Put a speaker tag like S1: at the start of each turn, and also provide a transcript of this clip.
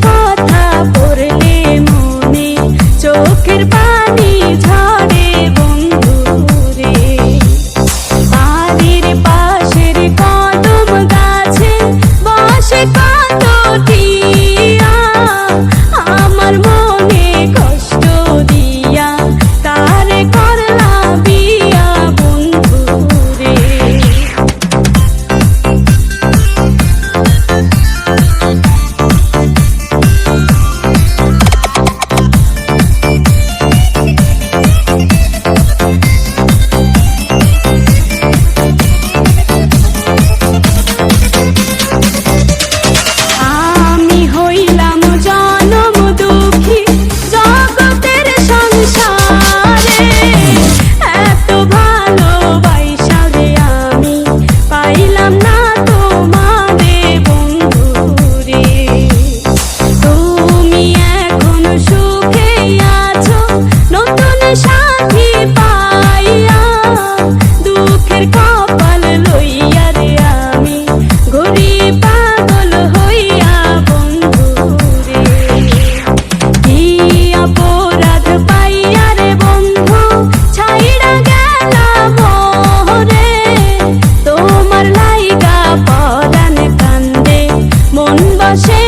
S1: কথা পড়লে মনে চোখের পানি ঝরে বন্ধু রে। বাড়ির পাশের কদম গাছে বসে কত টিয়া, আমার মনে কষ্ট দিয়া তারে করলা বিয়া বন্ধু রে। আমি হইলাম জনম দুঃখী জগতের সংসারে, এত ভালোবাসা রে আমি পাইলাম না তোমারে বন্ধু রে। তুমি এখন সুখে আছো নতুন সাথী পাইয়া, দুঃখের কপাল লইয়া রে আমি ঘুরি পাগল হইয়া বন্ধু রে। কি অপরাধ পাইয়া রে বন্ধু ছাইড়া গেলা মোরে, তোমার লাইগা পরাণ কান্দে মন বসে